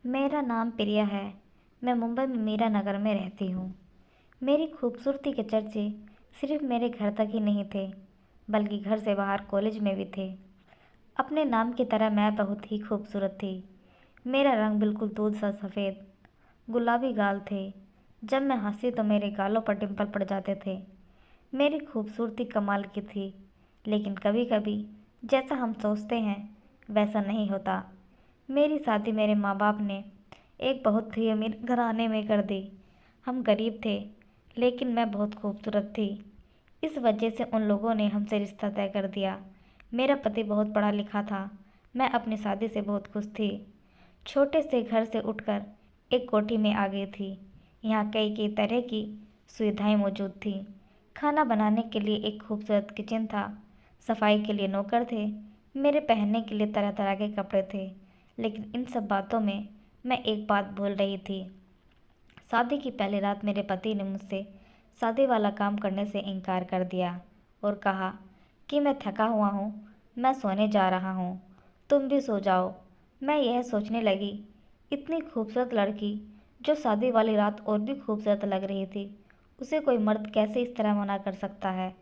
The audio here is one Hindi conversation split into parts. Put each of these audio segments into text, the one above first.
मेरा नाम प्रिया है। मैं मुंबई में मीरा नगर में रहती हूँ। मेरी खूबसूरती के चर्चे सिर्फ मेरे घर तक ही नहीं थे, बल्कि घर से बाहर कॉलेज में भी थे। अपने नाम की तरह मैं बहुत ही खूबसूरत थी। मेरा रंग बिल्कुल दूध सा सफ़ेद गुलाबी गाल थे। जब मैं हंसी तो मेरे गालों पर डिंपल पड़ जाते थे। मेरी खूबसूरती कमाल की थी, लेकिन कभी कभी जैसा हम सोचते हैं वैसा नहीं होता। मेरी शादी मेरे माँ बाप ने एक बहुत ही अमीर घराने में कर दी। हम गरीब थे, लेकिन मैं बहुत खूबसूरत थी। इस वजह से उन लोगों ने हमसे रिश्ता तय कर दिया। मेरा पति बहुत पढ़ा लिखा था। मैं अपनी शादी से बहुत खुश थी। छोटे से घर से उठकर एक कोठी में आ गई थी। यहाँ कई कई तरह की सुविधाएं मौजूद थी। खाना बनाने के लिए एक खूबसूरत किचन था। सफाई के लिए नौकर थे। मेरे पहनने के लिए तरह तरह के कपड़े थे। लेकिन इन सब बातों में मैं एक बात भूल रही थी। शादी की पहली रात मेरे पति ने मुझसे शादी वाला काम करने से इनकार कर दिया और कहा कि मैं थका हुआ हूँ, मैं सोने जा रहा हूँ, तुम भी सो जाओ। मैं यह सोचने लगी, इतनी खूबसूरत लड़की जो शादी वाली रात और भी खूबसूरत लग रही थी, उसे कोई मर्द कैसे इस तरह मना कर सकता है।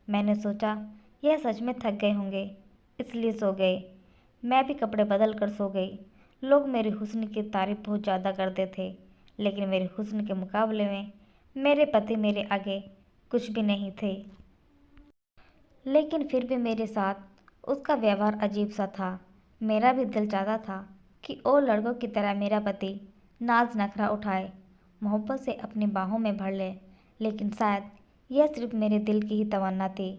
मैंने सोचा यह सच में थक गए होंगे, इसलिए सो गए। मैं भी कपड़े बदल कर सो गई। लोग मेरे हुस्न की तारीफ बहुत ज़्यादा करते थे, लेकिन मेरे हुस्न के मुकाबले में मेरे पति मेरे आगे कुछ भी नहीं थे। लेकिन फिर भी मेरे साथ उसका व्यवहार अजीब सा था। मेरा भी दिल चाहता था कि और लड़कों की तरह मेरा पति नाज नखरा उठाए, मोहब्बत से अपनी बाहों में भर ले। लेकिन शायद यह सिर्फ मेरे दिल की ही तमन्ना थी,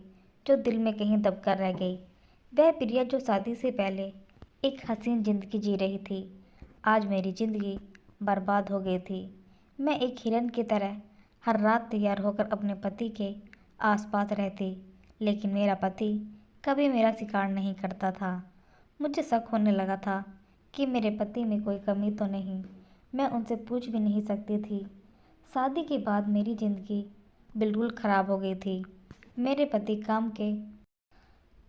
जो दिल में कहीं दबकर रह गई। वह प्रिया जो शादी से पहले एक हसीन जिंदगी जी रही थी, आज मेरी जिंदगी बर्बाद हो गई थी। मैं एक हिरन की तरह हर रात तैयार होकर अपने पति के आसपास रहती, लेकिन मेरा पति कभी मेरा शिकार नहीं करता था। मुझे शक होने लगा था कि मेरे पति में कोई कमी तो नहीं। मैं उनसे पूछ भी नहीं सकती थी। शादी के बाद मेरी ज़िंदगी बिल्कुल ख़राब हो गई थी। मेरे पति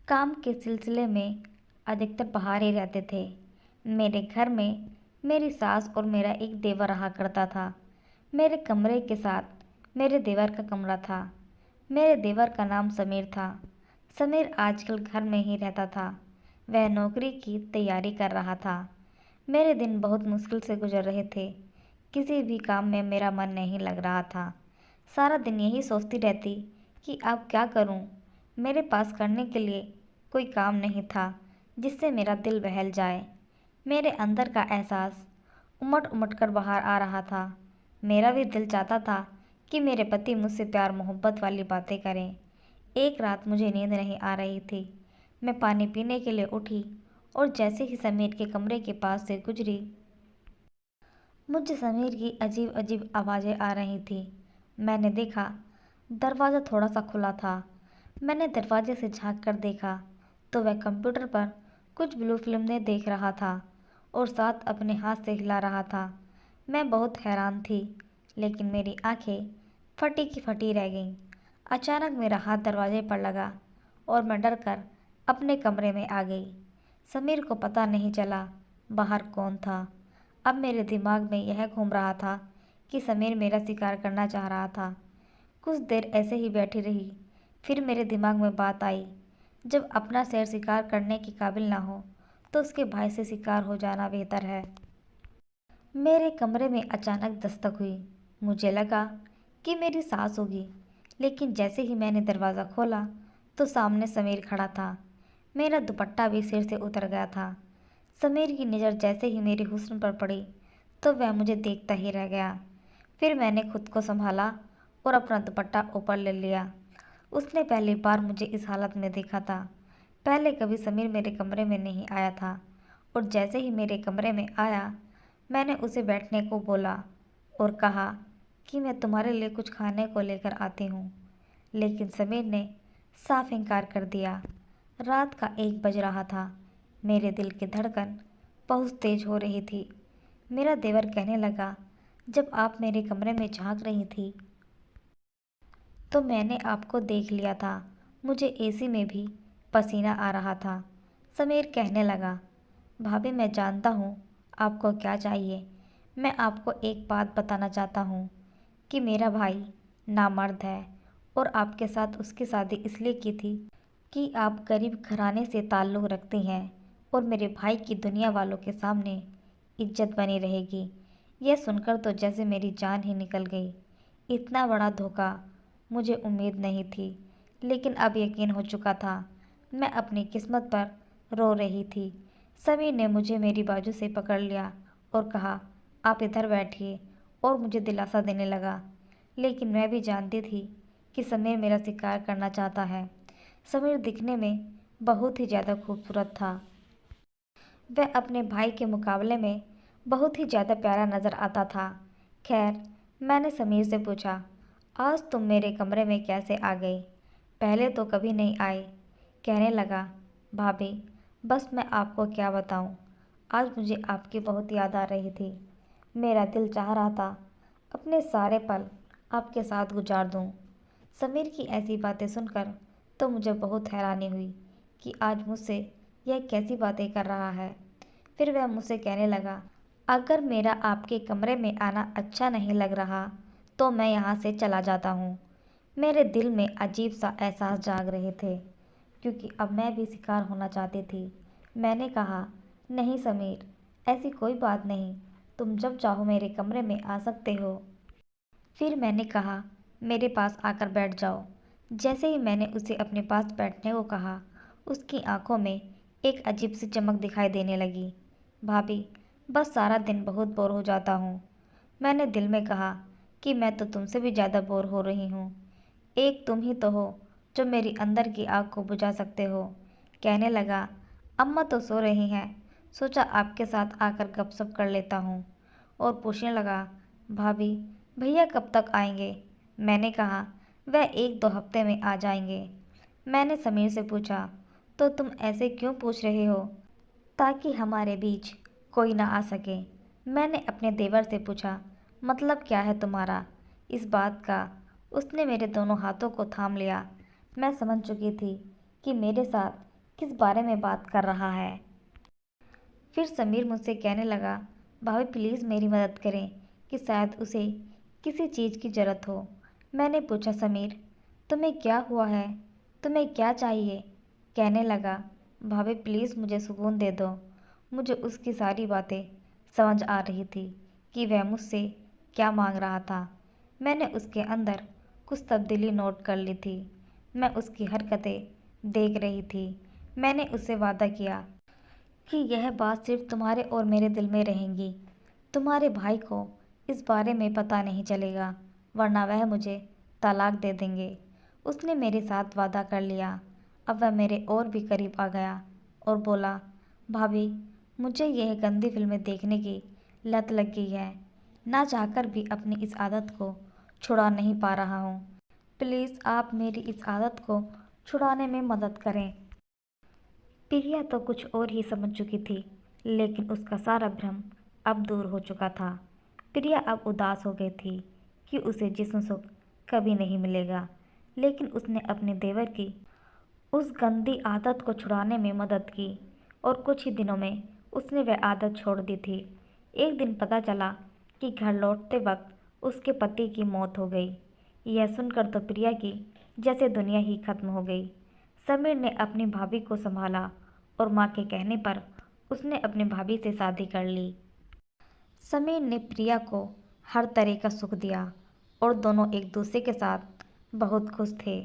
काम के सिलसिले में अधिकतर बाहर ही रहते थे। मेरे घर में मेरी सास और मेरा एक देवर रहा करता था। मेरे कमरे के साथ मेरे देवर का कमरा था। मेरे देवर का नाम समीर था। समीर आजकल घर में ही रहता था। वह नौकरी की तैयारी कर रहा था। मेरे दिन बहुत मुश्किल से गुजर रहे थे। किसी भी काम में मेरा मन नहीं लग रहा था। सारा दिन यही सोचती रहती कि अब क्या करूं। मेरे पास करने के लिए कोई काम नहीं था जिससे मेरा दिल बहल जाए। मेरे अंदर का एहसास उमड़ उमड़ कर बाहर आ रहा था। मेरा भी दिल चाहता था कि मेरे पति मुझसे प्यार मोहब्बत वाली बातें करें। एक रात मुझे नींद नहीं आ रही थी। मैं पानी पीने के लिए उठी और जैसे ही समीर के कमरे के पास से गुजरी, मुझे समीर की अजीब अजीब आवाज़ें आ रही थी। मैंने देखा दरवाज़ा थोड़ा सा खुला था। मैंने दरवाजे से झांक कर देखा तो वह कंप्यूटर पर कुछ ब्लू फिल्में देख रहा था और साथ अपने हाथ से हिला रहा था। मैं बहुत हैरान थी, लेकिन मेरी आंखें फटी की फटी रह गईं। अचानक मेरा हाथ दरवाजे पर लगा और मैं डर कर अपने कमरे में आ गई। समीर को पता नहीं चला बाहर कौन था। अब मेरे दिमाग में यह घूम रहा था कि समीर मेरा शिकार करना चाह रहा था। कुछ देर ऐसे ही बैठी रही। फिर मेरे दिमाग में बात आई, जब अपना शेर शिकार करने के काबिल ना हो तो उसके भाई से शिकार हो जाना बेहतर है। मेरे कमरे में अचानक दस्तक हुई। मुझे लगा कि मेरी सास होगी, लेकिन जैसे ही मैंने दरवाज़ा खोला तो सामने समीर खड़ा था। मेरा दुपट्टा भी सिर से उतर गया था। समीर की नज़र जैसे ही मेरे हुस्न पर पड़ी तो वह मुझे देखता ही रह गया। फिर मैंने खुद को संभाला और अपना दुपट्टा ऊपर ले लिया। उसने पहली बार मुझे इस हालत में देखा था। पहले कभी समीर मेरे कमरे में नहीं आया था और जैसे ही मेरे कमरे में आया, मैंने उसे बैठने को बोला और कहा कि मैं तुम्हारे लिए कुछ खाने को लेकर आती हूँ। लेकिन समीर ने साफ इनकार कर दिया। रात का 1 बज रहा था। मेरे दिल की धड़कन बहुत तेज हो रही थी। मेरा देवर कहने लगा, जब आप मेरे कमरे में झांक रही थी तो मैंने आपको देख लिया था। मुझे एसी में भी पसीना आ रहा था। समीर कहने लगा, भाभी मैं जानता हूँ आपको क्या चाहिए? मैं आपको एक बात बताना चाहता हूँ कि मेरा भाई नामर्द है और आपके साथ उसकी शादी इसलिए की थी कि आप गरीब घराने से ताल्लुक़ रखती हैं और मेरे भाई की दुनिया वालों के सामने इज्जत बनी रहेगी। यह सुनकर तो जैसे मेरी जान ही निकल गई। इतना बड़ा धोखा मुझे उम्मीद नहीं थी, लेकिन अब यकीन हो चुका था। मैं अपनी किस्मत पर रो रही थी। समीर ने मुझे मेरी बाजू से पकड़ लिया और कहा, आप इधर बैठिए, और मुझे दिलासा देने लगा। लेकिन मैं भी जानती थी कि समीर मेरा शिकार करना चाहता है। समीर दिखने में बहुत ही ज़्यादा खूबसूरत था। वह अपने भाई के मुकाबले में बहुत ही ज़्यादा प्यारा नज़र आता था। खैर, मैंने समीर से पूछा, आज तुम मेरे कमरे में कैसे आ गई? पहले तो कभी नहीं आए। कहने लगा, भाभी, बस मैं आपको क्या बताऊं, आज मुझे आपकी बहुत याद आ रही थी। मेरा दिल चाह रहा था अपने सारे पल आपके साथ गुजार दूं। समीर की ऐसी बातें सुनकर तो मुझे बहुत हैरानी हुई कि आज मुझसे यह कैसी बातें कर रहा है। फिर वह मुझसे कहने लगा, अगर मेरा आपके कमरे में आना अच्छा नहीं लग रहा तो मैं यहाँ से चला जाता हूँ। मेरे दिल में अजीब सा एहसास जाग रहे थे, क्योंकि अब मैं भी शिकार होना चाहती थी। मैंने कहा, नहीं समीर, ऐसी कोई बात नहीं, तुम जब चाहो मेरे कमरे में आ सकते हो। फिर मैंने कहा, मेरे पास आकर बैठ जाओ। जैसे ही मैंने उसे अपने पास बैठने को कहा, उसकी आंखों में एक अजीब सी चमक दिखाई देने लगी। भाभी, बस सारा दिन बहुत बोर हो जाता हूँ। मैंने दिल में कहा कि मैं तो तुमसे भी ज़्यादा बोर हो रही हूँ। एक तुम ही तो हो जो मेरी अंदर की आग को बुझा सकते हो। कहने लगा, अम्मा तो सो रही हैं, सोचा आपके साथ आकर गपशप कर लेता हूँ। और पूछने लगा, भाभी, भैया कब तक आएंगे? मैंने कहा, वह 1-2 हफ्ते में आ जाएंगे। मैंने समीर से पूछा, तो तुम ऐसे क्यों पूछ रहे हो? ताकि हमारे बीच कोई ना आ सके। मैंने अपने देवर से पूछा, मतलब क्या है तुम्हारा इस बात का? उसने मेरे दोनों हाथों को थाम लिया। मैं समझ चुकी थी कि मेरे साथ किस बारे में बात कर रहा है। फिर समीर मुझसे कहने लगा, भाभी प्लीज़ मेरी मदद करें कि शायद उसे किसी चीज़ की ज़रूरत हो। मैंने पूछा, समीर, तुम्हें क्या हुआ है? तुम्हें क्या चाहिए? कहने लगा, भाभी प्लीज़ मुझे सुकून दे दो। मुझे उसकी सारी बातें समझ आ रही थी कि वह मुझसे क्या मांग रहा था। मैंने उसके अंदर कुछ तब्दीली नोट कर ली थी। मैं उसकी हरकतें देख रही थी। मैंने उससे वादा किया कि यह बात सिर्फ तुम्हारे और मेरे दिल में रहेंगी। तुम्हारे भाई को इस बारे में पता नहीं चलेगा, वरना वह मुझे तलाक दे देंगे। उसने मेरे साथ वादा कर लिया। अब वह मेरे और भी करीब आ गया और बोला, भाभी, मुझे यह गंदी फिल्में देखने की लत लग गई है। ना चाहकर भी अपनी इस आदत को छुड़ा नहीं पा रहा हूँ। प्लीज़ आप मेरी इस आदत को छुड़ाने में मदद करें। प्रिया तो कुछ और ही समझ चुकी थी, लेकिन उसका सारा भ्रम अब दूर हो चुका था। प्रिया अब उदास हो गई थी कि उसे जिस्म सुख कभी नहीं मिलेगा, लेकिन उसने अपने देवर की उस गंदी आदत को छुड़ाने में मदद की और कुछ ही दिनों में उसने वह आदत छोड़ दी थी। एक दिन पता चला कि घर लौटते वक्त उसके पति की मौत हो गई। यह सुनकर तो प्रिया की जैसे दुनिया ही खत्म हो गई। समीर ने अपनी भाभी को संभाला और माँ के कहने पर उसने अपनी भाभी से शादी कर ली। समीर ने प्रिया को हर तरह का सुख दिया और दोनों एक दूसरे के साथ बहुत खुश थे।